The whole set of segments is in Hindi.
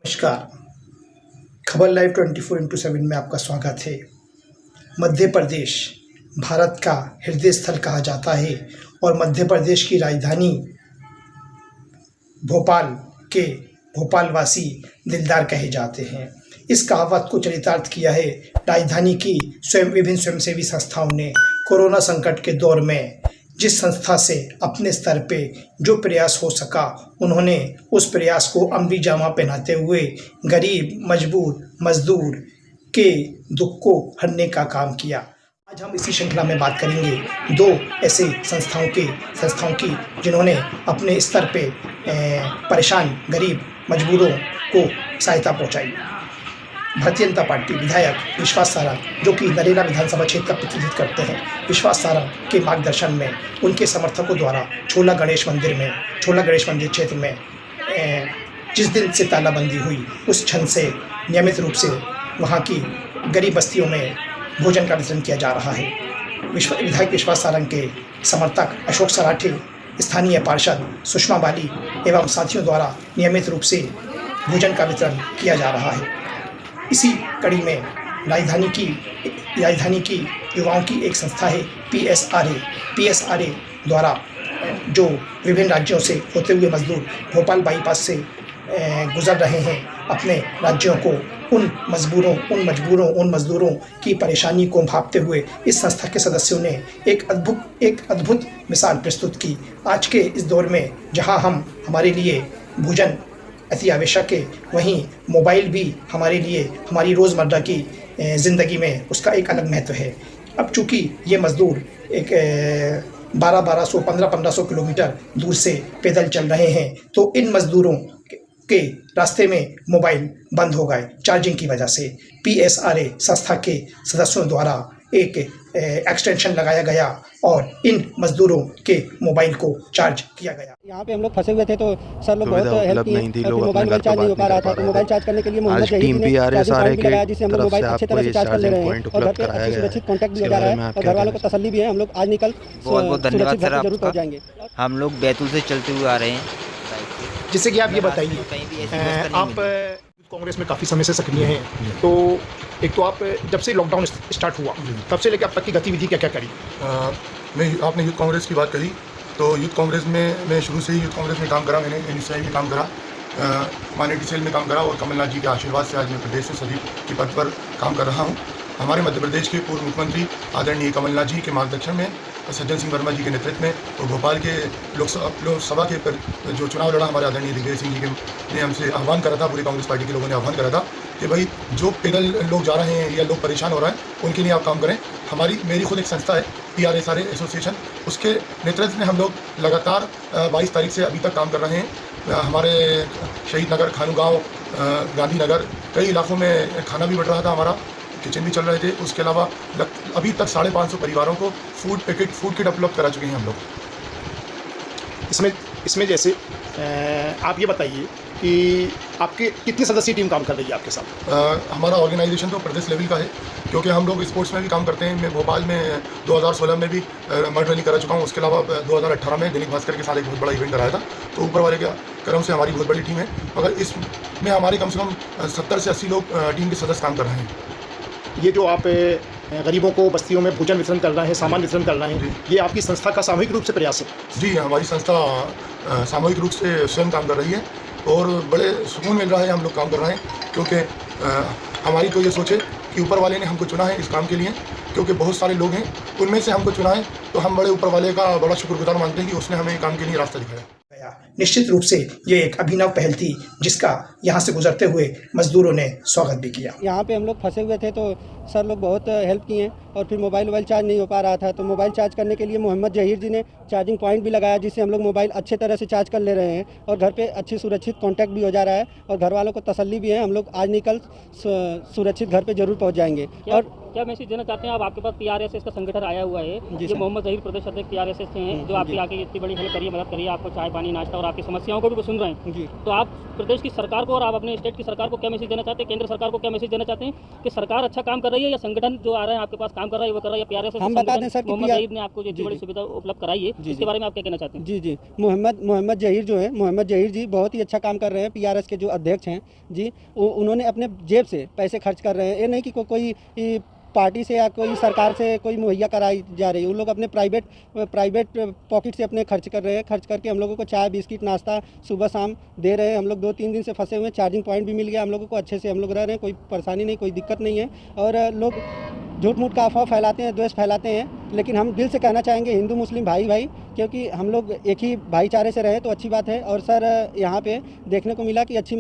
नमस्कार। खबर लाइव 24x7 में आपका स्वागत है। मध्य प्रदेश भारत का हृदय स्थल कहा जाता है और मध्य प्रदेश की राजधानी भोपाल के भोपालवासी दिलदार कहे जाते हैं। इस कहावत को चरितार्थ किया है राजधानी की विभिन्न स्वयंसेवी संस्थाओं ने। कोरोना संकट के दौर में जिस संस्था से अपने स्तर पे जो प्रयास हो सका, उन्होंने उस प्रयास को अमली जामा पहनाते हुए गरीब, मजदूर के दुख को हरने का काम किया। आज हम इसी श्रृंखला में बात करेंगे दो ऐसे संस्थाओं की जिन्होंने अपने स्तर पे परेशान गरीब मजदूरों को सहायता पहुंचाई। भारतीय जनता पार्टी विधायक विश्वास सारंग, जो कि नरेला विधानसभा क्षेत्र का प्रतिनिधित्व करते हैं, विश्वास सारंग के मार्गदर्शन में उनके समर्थकों द्वारा छोला गणेश मंदिर क्षेत्र में जिस दिन से तालाबंदी हुई उस क्षण से नियमित रूप से वहां की गरीब बस्तियों में भोजन का वितरण किया जा रहा है। विधायक विश्वास सारंग के समर्थक अशोक सराठे, स्थानीय पार्षद सुषमा बाली एवं साथियों द्वारा नियमित रूप से भोजन का वितरण किया जा रहा है। इसी कड़ी में राजधानी की युवाओं की एक संस्था है PSRA द्वारा, जो विभिन्न राज्यों से होते हुए मजदूर भोपाल बाईपास से गुजर रहे हैं, अपने राज्यों को उन मजदूरों की परेशानी को भांपते हुए इस संस्था के सदस्यों ने एक अद्भुत मिसाल प्रस्तुत की। आज के इस दौर में जहां हमारे लिए भोजन अति आवश्यक है, वहीं मोबाइल भी हमारे लिए हमारी रोज़मर्रा की ज़िंदगी में उसका एक अलग महत्व है। अब चूँकि ये मज़दूर एक 1200 1500 किलोमीटर दूर से पैदल चल रहे हैं, तो इन मज़दूरों के रास्ते में मोबाइल बंद हो गए चार्जिंग की वजह से। PSRA संस्था के सदस्यों द्वारा एक एक्सटेंशन लगाया गया और इन मजदूरों के मोबाइल को चार्ज किया गया। यहाँ पे हम लोग फंसे हुए थे, तो सर लोग बहुत हेल्प किए और मोबाइल चार्ज नहीं हो पा रहा था, तो मोबाइल चार्ज करने के लिए मोहम्मद जहीर ने चार्जिंग पॉइंट लगाया, जिससे हम लोग मोबाइल अच्छी तरह से चार्ज कर ले रहे हैं और घर पे अच्छी सुरक्षित कॉन्टैक्ट भी हो जा रहा है और घर वालों को तसल्ली भी है। हम लोग आज निकल बहुत धन्यवाद सर, जरूर पहुँच जाएंगे। हम लोग बैतूल से चलते हुए आ रहे हैं। जैसे कि आप ये बताइए, आप कांग्रेस में काफ़ी समय से सक्रिय हैं, तो एक तो आप जब से लॉकडाउन स्टार्ट हुआ तब से लेकर अब तक की गतिविधि क्या क्या करी? आपने यूथ कांग्रेस की बात कही, तो यूथ कांग्रेस में मैं शुरू से ही यूथ कांग्रेस में काम करा। मैंने NSI में काम करा, माइनॉरिटी सेल में काम करा और कमलनाथ जी के आशीर्वाद से आज मैं प्रदेश से सचिव के पद पर काम कर रहा हूँ। हमारे मध्य प्रदेश के पूर्व मुख्यमंत्री आदरणीय कमलनाथ जी के मार्गदर्शन में, सज्जन सिंह वर्मा जी के नेतृत्व में और भोपाल के लोकसभा के जो चुनाव लड़ा हमारे आदरणीय दिग्विजय सिंह जी ने हमसे आह्वान करा था, पूरी कांग्रेस पार्टी के लोगों ने आह्वान करा था कि भाई जो पैदल लोग जा रहे हैं या लोग परेशान हो रहे हैं उनके लिए आप काम करें। मेरी खुद एक संस्था है PSRA एसोसिएशन, उसके नेतृत्व में हम लोग लगातार 22 तारीख से अभी तक काम कर रहे हैं। हमारे शहीद नगर, खानूगांव, गांधी नगर, कई इलाकों में खाना भी बढ़ रहा था, हमारा किचन भी चल रहे थे। उसके अलावा अभी तक 550 परिवारों को फूड किट उपलब्ध करा चुके हैं हम लोग। इसमें जैसे आप ये बताइए कि आपके कितनी सदस्यीय टीम काम कर रही है आपके साथ? हमारा ऑर्गेनाइजेशन तो प्रदेश लेवल का है, क्योंकि हम लोग स्पोर्ट्स में भी काम करते हैं। मैं भोपाल में 2016 में भी मड रैली करा चुका हूँ। उसके अलावा 2018 में दैनिक भास्कर के साथ एक बहुत बड़ा इवेंट कराया था। तो ऊपर वाले के क्रम से हमारी बहुत बड़ी टीम है, मगर इसमें हमारे कम से कम 70 से 80 लोग टीम के सदस्य काम कर रहे हैं। ये जो आप गरीबों को बस्तियों में भोजन वितरण कर रहे हैं, सामान वितरण कर रहे हैं, ये आपकी संस्था का सामूहिक रूप से प्रयास है? जी, हमारी संस्था सामूहिक रूप से स्वयं काम कर रही है और बड़े सुकून मिल रहा है। हम लोग काम कर रहे हैं क्योंकि हमारी तो ये सोच है कि ऊपर वाले ने हमको चुना है इस काम के लिए, क्योंकि बहुत सारे लोग हैं, उनमें से हमको चुना है, तो हम बड़े ऊपर वाले का बड़ा शुक्रगुजार मानते हैं कि उसने हमें काम के लिए रास्ता दिखाया। निश्चित रूप से ये एक अभिनव पहल थी, जिसका यहाँ से गुजरते हुए मजदूरों ने स्वागत भी किया। यहाँ पे हम लोग फंसे हुए थे, तो सर लोग बहुत हेल्प किए और फिर मोबाइल चार्ज नहीं हो पा रहा था, तो मोबाइल चार्ज करने के लिए मोहम्मद जहीर जी ने चार्जिंग पॉइंट भी लगाया, जिससे हम लोग मोबाइल अच्छे तरह से चार्ज कर ले रहे हैं और घर पे अच्छी सुरक्षित कॉन्टैक्ट भी हो जा रहा है और घर वालों को तसल्ली भी है। हम लोग आज निकल सुरक्षित घर पे जरूर पहुँच जाएंगे। और क्या मैसेज देना चाहते हैं आप? आपके पास PRSS का संगठन आया हुआ है, जो मोहम्मद जहीर प्रदेश अध्यक्ष PRSS से हैं, जो आपकी आके इतनी बड़ी हेल्प करिए, मदद करिए, आपको चाय पानी नाश्ता और आपकी समस्याओं को भी सुन रहे हैं, तो आप प्रदेश की सरकार को और आप अपने स्टेट की सरकार को क्या मैसेज देना चाहते हैं, केंद्र सरकार को क्या मैसेज देना चाहते हैं कि सरकार अच्छा काम कर रही है या संगठन जो आ रहे हैं आपके पास काम कर रहा है वो कर रहा है या PRS हम बता दें सर कि मोहम्मद जहीर ने आपको जो इतनी बड़ी जी। सुविधा उपलब्ध कराई है, इसके बारे में आप क्या कहना चाहते हैं? जी जी, मोहम्मद जहीर जो है, मोहम्मद जहीर जी बहुत ही अच्छा काम कर रहे हैं। PRS के जो अध्यक्ष हैं जी, उन्होंने अपने जेब से पैसे खर्च कर रहे हैं। ये नहीं कि कोई पार्टी से या कोई सरकार से कोई मुहैया कराई जा रही है। उन लोग अपने प्राइवेट पॉकेट से अपने खर्च कर रहे हैं। खर्च करके हम लोगों को चाय बिस्किट नाश्ता सुबह शाम दे रहे हैं। हम लोग 2-3 दिन से फंसे हुए हैं। चार्जिंग पॉइंट भी मिल गया हम लोगों को, अच्छे से हम लोग रह रहे हैं, कोई परेशानी नहीं, कोई दिक्कत नहीं है। और लोग झूठ मूठ का अफवाह फैलाते हैं, द्वेष फैलाते हैं, लेकिन हम दिल से कहना चाहेंगे हिंदू मुस्लिम भाई क्योंकि हम लोग एक ही भाईचारे से रहे तो अच्छी बात है। और सर यहाँ पे देखने को मिला कि अच्छे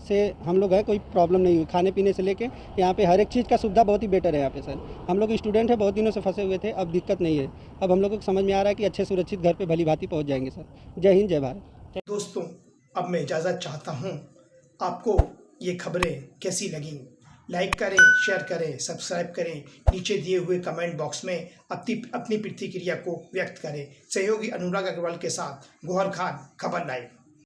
से हम लोग हैं, कोई प्रॉब्लम नहीं हुई खाने पीने से लेके यहाँ पे हर एक चीज़ का सुविधा बहुत ही बेटर है यहाँ पे सर। हम लोग स्टूडेंट हैं, बहुत दिनों से फंसे हुए थे, अब दिक्कत नहीं है। अब हम लोगों को समझ में आ रहा है कि अच्छे सुरक्षित घर पे भली भांति पहुँच जाएंगे सर। जय हिंद जय भारत। दोस्तों, अब मैं इजाज़त चाहता हूँ। आपको ये खबरें कैसी लगीं? लाइक करें, शेयर करें, सब्सक्राइब करें। नीचे दिए हुए कमेंट बॉक्स में अपनी प्रतिक्रिया को व्यक्त करें। सहयोगी अनुराग अग्रवाल के साथ गोहर खान, खबर लाइव।